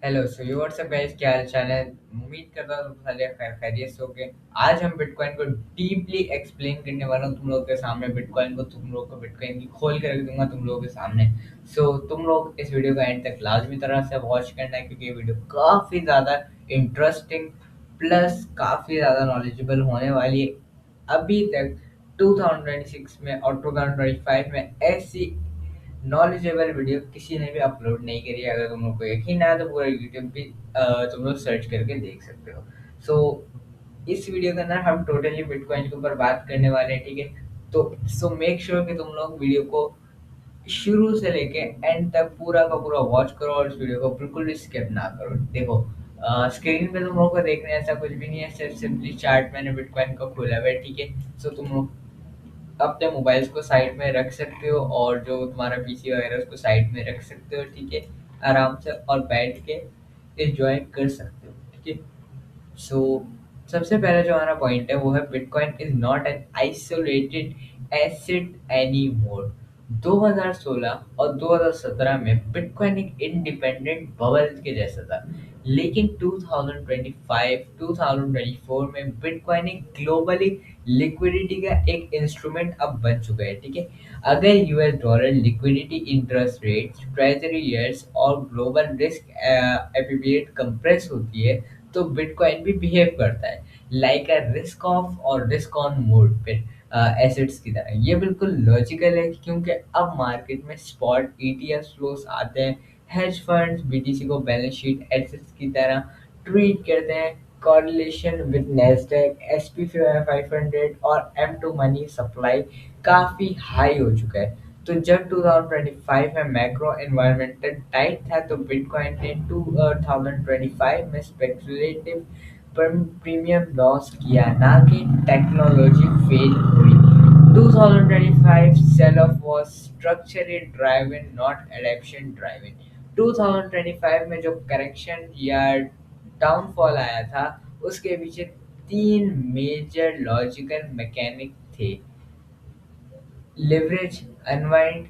Hello सो ये WhatsApp guys, क्या हाल चाल है। उम्मीद करता हूँ तुम सारे खैरियत से होगे। आज हम बिटकॉइन को डीपली एक्सप्लेन करने वाला हूँ तुम लोगों के सामने। बिटकॉइन को तुम लोगों को बिटकॉइन की खोल के रख दूंगा तुम लोगों के सामने। तुम लोग इस वीडियो को एंड तक लाजमी तरह से वॉच करना है, क्योंकि ये वीडियो काफ़ी ज़्यादा इंटरेस्टिंग प्लस काफ़ी ज़्यादा नॉलेजेबल होने वाली है। अभी तक 2026 में और 2025 में ऐसी नॉलेजेबल वीडियो किसी ने भी अपलोड नहीं करी है। अगर तुम लोग को यकीन ना है तो पूरा यूट्यूब भी तुम लोग सर्च करके देख सकते हो। सो इस वीडियो के अंदर हम टोटली बिटकॉइन के ऊपर बात करने वाले हैं, ठीक है। तो मेक श्योर कि तुम लोग वीडियो को शुरू से लेके एंड तक पूरा का पूरा वॉच करो और इस वीडियो को बिल्कुल भी स्किप ना करो। देखो, स्क्रीन पे तुम लोगों को देखने ऐसा कुछ भी नहीं है, सिर्फ सिंपली चार्ट मैंने बिटकॉइन का खोला हुआ है, ठीक है। तुम लोग अपने मोबाइल्स को साइड में रख सकते हो और जो तुम्हारा पीसी वगैरह है उसको साइड में रख सकते हो, ठीक है। आराम से और बैठ के एंजॉय कर सकते हो, ठीक है। सो सबसे पहला जो हमारा पॉइंट है वो है bitcoin is not an isolated asset any more. 2016 और 2017 में बिटकॉइन एक इंडिपेंडेंट बबल के जैसा था, लेकिन 2025 2024 में बिटकॉइन एक ग्लोबली लिक्विडिटी का एक इंस्ट्रूमेंट अब बन चुका है, ठीक है। अगर US dollar liquidity, interest rates, treasury years और ग्लोबल रिस्क एपिबिएट कंप्रेस होती है, तो बिटकॉइन भी बिहेव करता है लाइक अ रिस्क ऑफ और रिस्क ऑन मोड पे एसेट्स की तरह। ये बिल्कुल लॉजिकल है, क्योंकि अब मार्केट में स्पॉट ईटीएफ फ्लोस आते हैं। हेज फंड्स बीटीसी को बैलेंस शीट एसेट्स की तरह ट्रीट करते हैं। कॉरिलेशन विद नैस्डैक, एसपी 500 और एम टू मनी सप्लाई काफ़ी हाई हो चुका है। तो जब 2025 में मैक्रो एनवायरमेंटल टाइट था, तो बिटकॉइन ने 2025 में स्पेकुलेटिव प्रीमियम लॉस किया, ना कि टेक्नोलॉजी फेल हुई। 2025 sell off was structurally driven, not adaptation driven। 2025 में जो करेक्शन या डाउनफॉल आया था, उसके पीछे तीन मेजर लॉजिकल मैकेनिक थे: leverage unwind,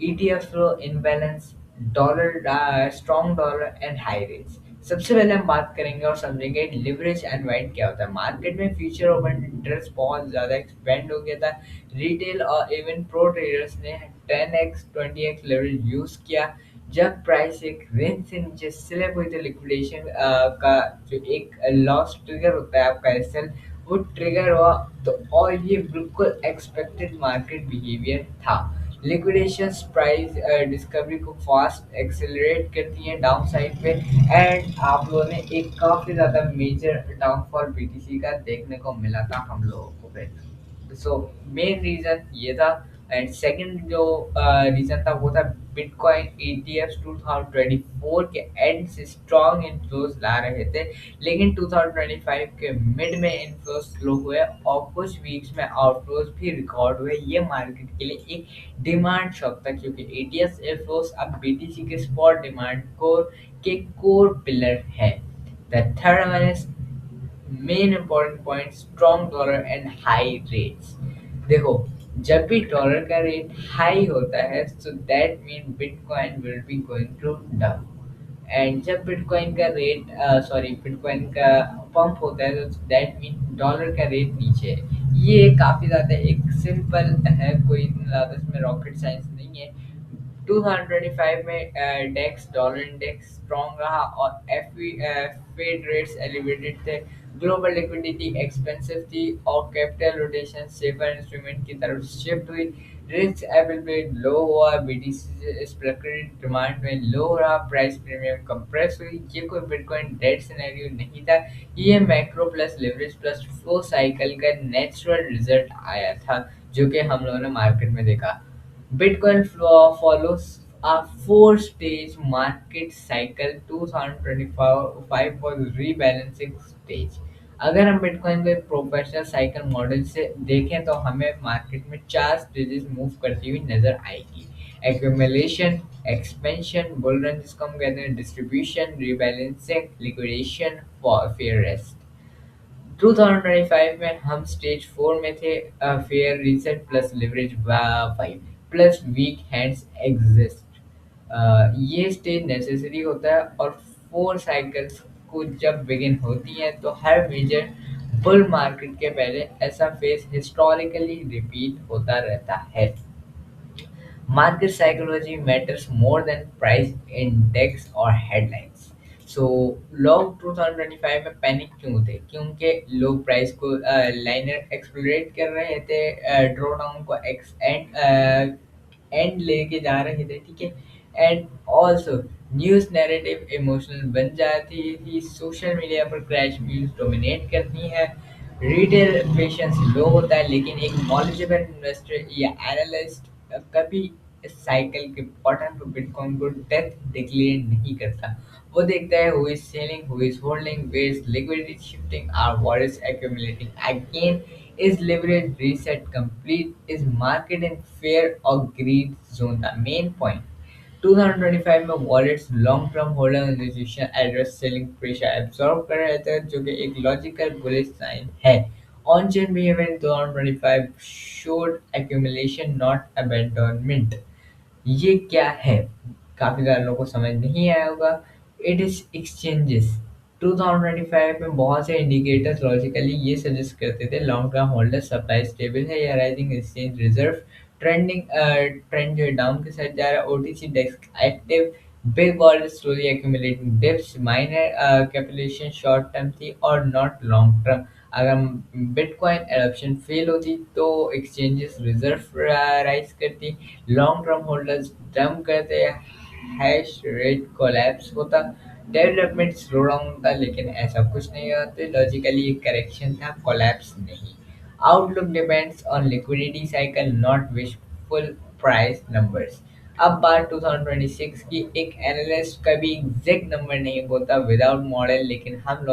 ETF flow imbalance, dollar strong dollar and high rates. सबसे पहले हम बात करेंगे और समझेंगे लिवरेज अनवाइंड क्या होता है। मार्केट में फ्यूचर ओपन इंटरेस्ट बहुत ज़्यादा एक्सपेंड हो गया था। रिटेल और इवन प्रो ट्रेडर्स ने 10x 20x लेवरेज यूज़ किया। जब प्राइस एक रेंज से नीचे स्लैब हुई, तो लिक्विडेशन का जो एक लॉस ट्रिगर होता है आपका एसएल, वो ट्रिगर हुआ। तो और ये बिल्कुल एक्सपेक्टेड मार्केट बिहेवियर था। लिक्विडेशंस प्राइस डिस्कवरी को फास्ट एक्सेलरेट करती हैं डाउन साइड पे। एंड आप लोगों ने एक काफ़ी ज़्यादा मेजर डाउनफॉल बीटीसी का देखने को मिला था हम लोगों को पे। मेन रीज़न ये था। एंड सेकंड जो रीज़न था वो था बिटकॉइन ईटीएफ्स 2024 के एंड से स्ट्रॉन्ग इन्फ्लोज ला रहे थे, लेकिन 2025 के मिड में इन्फ्लो स्लो हुए और कुछ वीक्स में आउटफ्लोज भी रिकॉर्ड हुए। ये मार्केट के लिए एक डिमांड शॉक था, क्योंकि एटीएस इन्फ्लोज अब बीटीसी के स्पॉट डिमांड कोर पिलर है। The third one is main important point: strong dollar and high rates. देखो, जब भी डॉलर का रेट हाई होता है, so that mean bitcoin will be going to down. And जब बिटकॉइन का पंप होता है, तो दैट मीन डॉलर का रेट नीचे है। ये काफ़ी ज़्यादा एक सिंपल है, कोई ज़्यादा इसमें रॉकेट साइंस नहीं है। 2025 में डेक्स डॉलर इंडेक्स स्ट्रॉन्ग रहा और फेड रेट्स एलिवेटेड थे। ग्लोबल लिक्विडिटी एक्सपेंसिव थी और कैपिटल रोटेशन सेफर इंस्ट्रूमेंट की तरफ शिफ्ट हुई। रिस्क अवेलेबिलिटी लो हुआ, बीटीसी स्पेक्युलेटिव डिमांड में लो रहा, प्राइस प्रीमियम कंप्रेस हुई। ये कोई बिटकॉइन डेड सिनेरियो नहीं था, ये macro plus leverage plus flow cycle का नेचुरल रिजल्ट आया था, जो कि हम लोगों ने मार्केट में देखा। Bitcoin follows a four-stage market cycle. 2025 was rebalancing stage। अगर हम बिटकॉइन को एक प्रोफेशनल साइकिल मॉडल से देखें, तो हमें मार्केट में चार स्टेजेस मूव करती हुई नजर आएगी: एक्यूमुलेशन, एक्सपेंशन, बुल रन जिसको हम कहते हैं, distribution, rebalancing, liquidation, fair rest. 2025 में हम स्टेज 4 में थे। Fair reset plus leverage 5 plus week hands exist. ये स्टेज नेसेसरी होता है और 4 साइकिल्स को जब बिगिन होती हैं तो हर मेजर बुल मार्केट के पहले ऐसा फेज हिस्टोरिकली रिपीट होता रहता है। Market psychology matters more than price index और headlines. So लोग 2025 में पैनिक क्यों थे? क्योंकि लोग प्राइस को लाइनर एक्सप्लोरेट कर रहे थे, ड्रॉ डाउन को एंड लेके जा रहे थे, ठीक है। And also news narrative emotional बन जाती थी, सोशल मीडिया पर क्रैश व्यूज डोमिनेट करती है, रिटेल पेशेंस लो होता है, लेकिन एक नॉलेजेबल इन्वेस्टर या एनालिस्ट कभी इस साइकिल के बॉटम पे बिटकॉइन को डेथ डिक्लेयर नहीं करता। वो देखता है who is selling, who is holding, where is liquidity shifting और what is accumulating again. Is leverage reset complete? Is market in fear or greed zone? The main point. 2025 में wallets long term holder institution address selling pressure absorb कर रहे थे, जो कि एक logical bullish sign है। On chain behaviour in 2025 showed accumulation not abandonment। ये क्या है? काफ़ी ज़्यादा लोगों को समझ नहीं आया होगा। It is exchanges. 2025 में बहुत से इंडिकेटर्स लॉजिकली ये सजेस्ट करते थे long term holder supply stable है या राइजिंग एक्सचेंज रिजर्व। ट्रेंड जो है डाउन के साइड जा रहा है। OTC desk active, big wallet slowly accumulating dips, minor capitalisation short term थी और नॉट लॉन्ग टर्म। अगर बिटकॉइन एडॉप्शन फेल होती तो एक्सचेंजेस रिजर्व राइज करती, लॉन्ग टर्म होल्डर्स डंप करते, हैश रेट कोलैप्स होता, डेवलपमेंट स्लो डाउन होता, लेकिन ऐसा कुछ नहीं होता। लॉजिकली एक करेक्शन था, कोलैप्स नहीं। Outlook depends on liquidity cycle not wishful price numbers. अब बात 2026 की। एक एनालिस्ट कभी एग्जैक्ट नंबर नहीं बोलता विदाउट मॉडल, लेकिन हम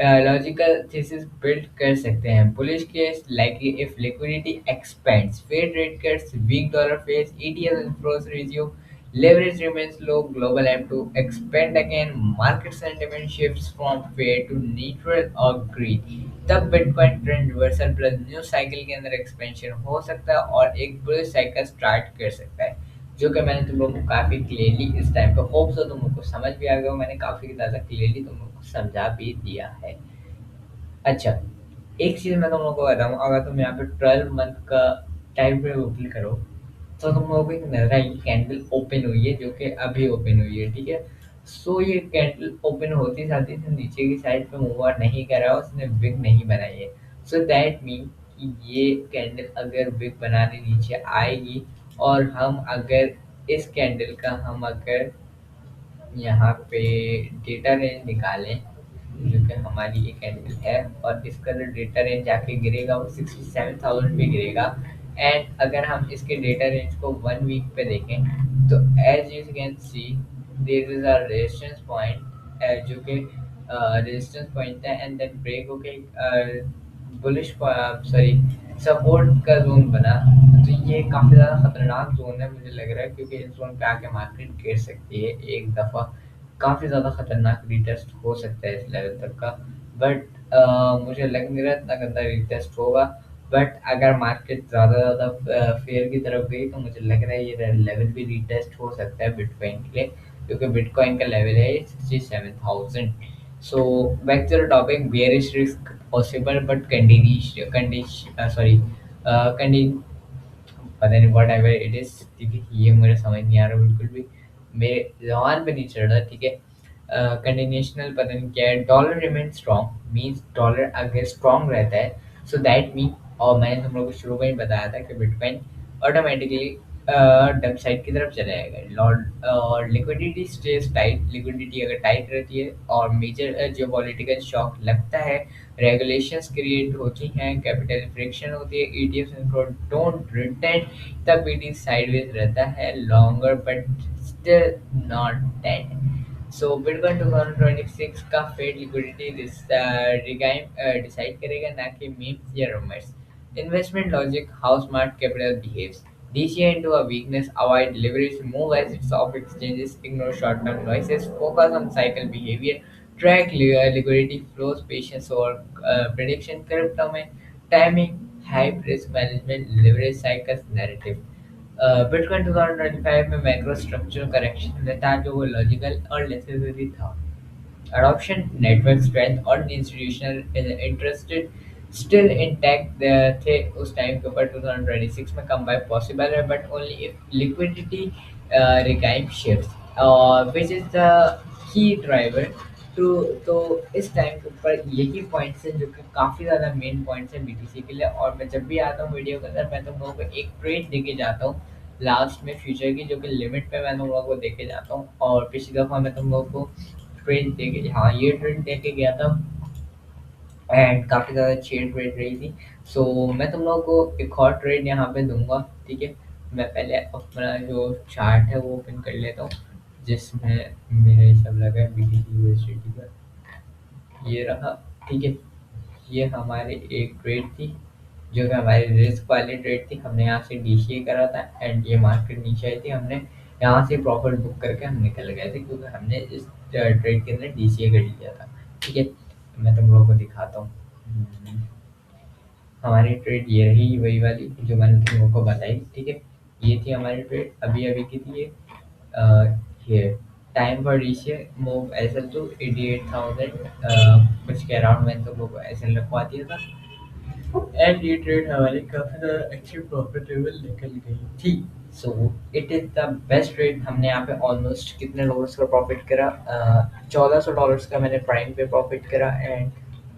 लॉजिकल थीसिस बिल्ड कर सकते हैं। Bullish case likely if liquidity expands, Fed rate cuts, weak dollar phase, ETL inflows resume, leverage remains low, global aim to expand again, market sentiment shifts from fear to neutral or greed, तब bitcoin trend reversal plus new cycle के अंदर expansion हो सकता है और एक bullish cycle start कर सकता है, जो कि मैंने तुम लोगों को काफ़ी क्लियरली इस टाइम पे होप सो तुम लोग को समझ भी आ गया हो। मैंने काफ़ी ज़्यादा क्लियरली तुम लोग को समझा भी दिया है। अच्छा, एक चीज़ मैं तुम लोगों को बताऊँ, अगर तुम यहाँ पे 12 मंथ का टाइम फ्रेम ओपन करो, तो तुम लोगों को एक नज़र आएगी कैंडल ओपन हुई है, जो कि अभी ओपन हुई है, ठीक है। सो ये कैंडल ओपन होती साथ ही से नीचे की साइड पे मूव ऑन नहीं कर रहा, उसने विग नहीं बनाई है। सो दैट मीन कि ये कैंडल अगर विग बनाने नीचे आएगी और हम अगर इस कैंडल का हम अगर यहाँ पे डेटा रेंज निकालें, जो कि हमारी ये कैंडल है, और इसका जो डेटा रेंज आके गिरेगा वो 67,000 पे गिरेगा। एंड अगर हम इसके डेटा रेंज को 1 वीक पे देखें, तो as you can see there is a resistance point, जो कि रेजिस्टेंस पॉइंट है, एंड देन ब्रेक होके बुलिश सॉरी सपोर्ट का जोन बना। तो ये काफ़ी ज़्यादा खतरनाक जोन है मुझे लग रहा है, क्योंकि इस जोन पे आके मार्केट गिर सकती है एक दफ़ा। काफ़ी ज़्यादा खतरनाक रीटेस्ट हो सकता है इस लेवल तक का, बट मुझे लग नहीं रहा इतना गंदा रीटेस्ट होगा। बट अगर मार्केट ज़्यादा ज़्यादा फेयर की तरफ गई, तो मुझे लग रहा है ये लेवल भी रीटेस्ट हो सकता है बिटकॉइन के लिए, क्योंकि बिटकॉइन का लेवल है 67,000। So back to the topic, bearish risk possible but condition sorry पता नहीं व्हाट एवर इट इज़, ठीक है। ये मुझे समझ नहीं आ रहा बिल्कुल भी, मेरे ज़बान पे नहीं चढ़ रहा, ठीक है। कंटिन्यूशनल पता नहीं क्या है। Dollar remain strong means dollar अगर स्ट्रॉन्ग रहता है, सो दैट मीन, और मैंने तुम लोग को शुरू में ही बताया था कि बिटकॉइन ऑटोमेटिकली डम साइड की तरफ चला जाएगा। और लिक्विडिटी स्टेज टाइट, लिक्विडिटी अगर टाइट रहती है और मेजर जो पॉलिटिकल शॉक लगता है, रेगुलेशंस क्रिएट होती हैं, कैपिटल फ्रिक्शन होती है, ईटीएफ डोंट रिटर्न, तब बीटी साइडवेज रहता है longer but still not dead. So bitcoin 2026 का फेड लिक्विडिटी डिसाइड करेगा, ना कि मीम्स या rumours. Investment logic, how smart capital behaves, DCA into a weakness, avoid leverage, move assets off exchanges, ignore short-term noises, focus on cycle behavior, track liquidity flows, patience over prediction, crypto में timing, hype, risk management, leverage cycles, narrative। Bitcoin 2025 में macro structural correction रहता है जो वो logical और necessary था। Adoption, network strength और institutional interested still intact थे उस टाइम के ऊपर 2026 में कम बाय पॉसिबल है but only if liquidity regime shift which is the key driver too. तो इस टाइम के ऊपर यही पॉइंट्स हैं जो कि काफ़ी ज़्यादा मेन पॉइंट्स हैं बीटीसी के लिए। और मैं जब भी आता हूँ वीडियो के अंदर मैं तुम लोगों को एक ट्रेड देके जाता हूँ लास्ट में फ्यूचर की, जो कि लिमिट पे मैं तुम लोगों को देके जाता हूँ। और पिछली दफ़ा मैं तुम लोगों को ट्रेन देके, हाँ, ये ट्रेन देके गया था एंड काफ़ी ज़्यादा अच्छी ट्रेड रही थी। सो मैं तुम लोगों को एक और ट्रेड यहाँ पे दूंगा, ठीक है। मैं पहले अपना जो चार्ट है वो ओपन कर लेता हूँ जिसमें मेरा ये सब लगा है बीटीसी यूएसडीटी का। ये रहा, ठीक है। ये हमारी एक ट्रेड थी जो कि हमारी रिस्क वाली ट्रेड थी। हमने यहाँ से डीसीए करा था एंड ये मार्केट नीचे आई थी, हमने यहाँ से प्रॉफिट बुक करके हम निकल गए थे क्योंकि हमने इस ट्रेड के अंदर डीसीए कर लिया था, ठीक है। मैं तुम लोगों को दिखाता हूँ। हमारी ट्रेड ये रही, वही वाली जो मैंने तुम लोगों को बताई, ठीक है। ये थी हमारी ट्रेड, अभी अभी की थी ये। ये time for DCA move SL to 88,000 कुछ के अराउंड मैंने तुम लोगों को एसएल रखवा दिया था एंड ये ट्रेड हमारी काफ़ी ज़्यादा अच्छी प्रॉफिटेबल निकल गई थी। So it is the best trade. हमने यहाँ पे ऑलमोस्ट कितने डॉलर्स का प्रॉफिट करा, $1400 का मैंने प्राइम पे प्रॉफिट करा एंड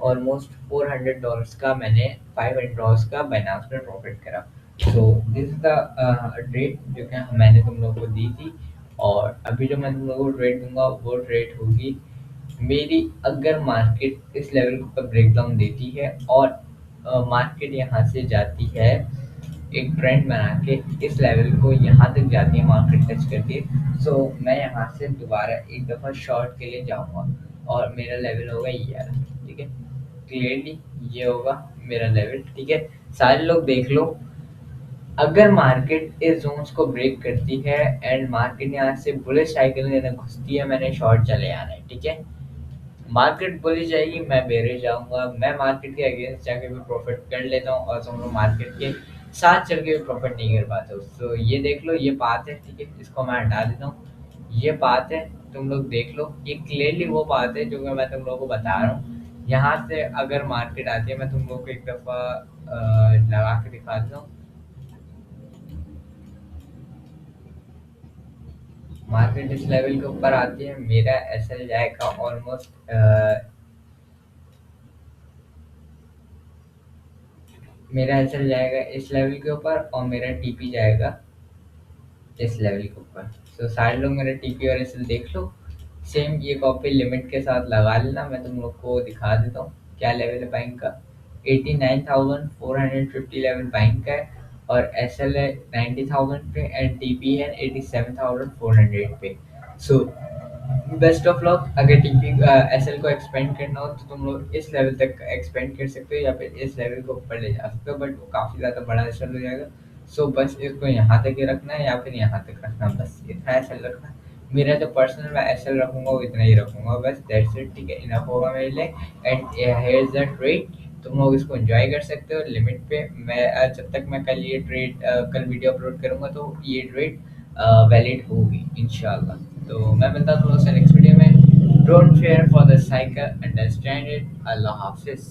ऑलमोस्ट $400 का मैंने $500 का बाइनांस पे प्रॉफिट करा। So this is the trade जो कि मैंने तुम लोगों को दी थी। और अभी जो मैं तुम लोगों को ट्रेड दूंगा वो ट्रेड होगी मेरी, अगर मार्केट इस लेवल को ब्रेकडाउन देती है और मार्केट यहाँ से जाती है एक ट्रेंड बना के इस लेवल को यहाँ तक जाती है मार्केट टच करके। सो मैं यहाँ से दोबारा एक दफ़ा शॉर्ट के लिए जाऊँगा और मेरा लेवल होगा ये वाला, ठीक है। क्लियरली ये होगा मेरा लेवल, ठीक है। सारे लोग देख लो, अगर मार्केट इस जोन्स को ब्रेक करती है एंड मार्केट यहाँ से बुलिश साइकिल में घुसती है, मैंने शॉर्ट चले आना है, ठीक है। मार्केट बुलिश जाएगी मैं बेरिश जाऊँगा, मैं मार्केट के अगेंस्ट जाके भी प्रॉफिट कर लेता हूँ और तुम लोग मार्केट के साथ चल के भी प्रॉफिट नहीं कर पाते हो। तो ये देख लो, ये बात है, ठीक है। इसको मैं हटा देता हूँ। ये बात है, तुम लोग देख लो, ये क्लियरली वो बात है जो कि मैं तुम लोगों को बता रहा हूँ। यहाँ से अगर मार्केट आती है, मैं तुम लोगों को एक दफ़ा लगा के दिखा देता हूँ। मार्केट इस लेवल के ऊपर आती है, मेरा एसएल जाएगा ऑलमोस्ट, मेरा एसएल जाएगा इस लेवल के ऊपर और मेरा टीपी जाएगा इस लेवल के ऊपर। सो सारे लोग मेरा टीपी और एसएल देख लो। सेम ये कॉपी लिमिट के साथ लगा लेना। मैं तुम लोग को दिखा देता हूँ क्या लेवल है बाइंग का। 89,450 लेवल बाइंग का है और एसएल है 90,000 पे एंड टीपी है 87,400 पे। So best of luck. अगर टीपी एसएल को एक्सपेंड करना हो तो तुम लोग इस लेवल तक एक्सपेंड कर सकते हो या फिर इस लेवल को ऊपर ले जा सकते हो, बट वो काफ़ी ज़्यादा बड़ा एसएल हो जाएगा। सो बस इसको यहाँ तक ही रखना है या फिर यहाँ तक रखना, बस इतना एसएल रखना है। मेरा जो पर्सनल मैं एसएल रखूँगा वो इतना ही रखूँगा, बस दैट्स इट, ठीक है। इनफ होगा मेरे लिए and here is the trade. तुम लोग इसको एंजॉय कर सकते हो लिमिट पे। मैं जब तक मैं कल ये ट्रेड कल वीडियो अपलोड करूँगा तो ये ट्रेड वैलिड होगी इंशाल्लाह। तो मैं मिलता हूँ तुम लोग से नेक्स्ट वीडियो में। Don't fear for the cycle, understand it. अल्लाह हाफिज़।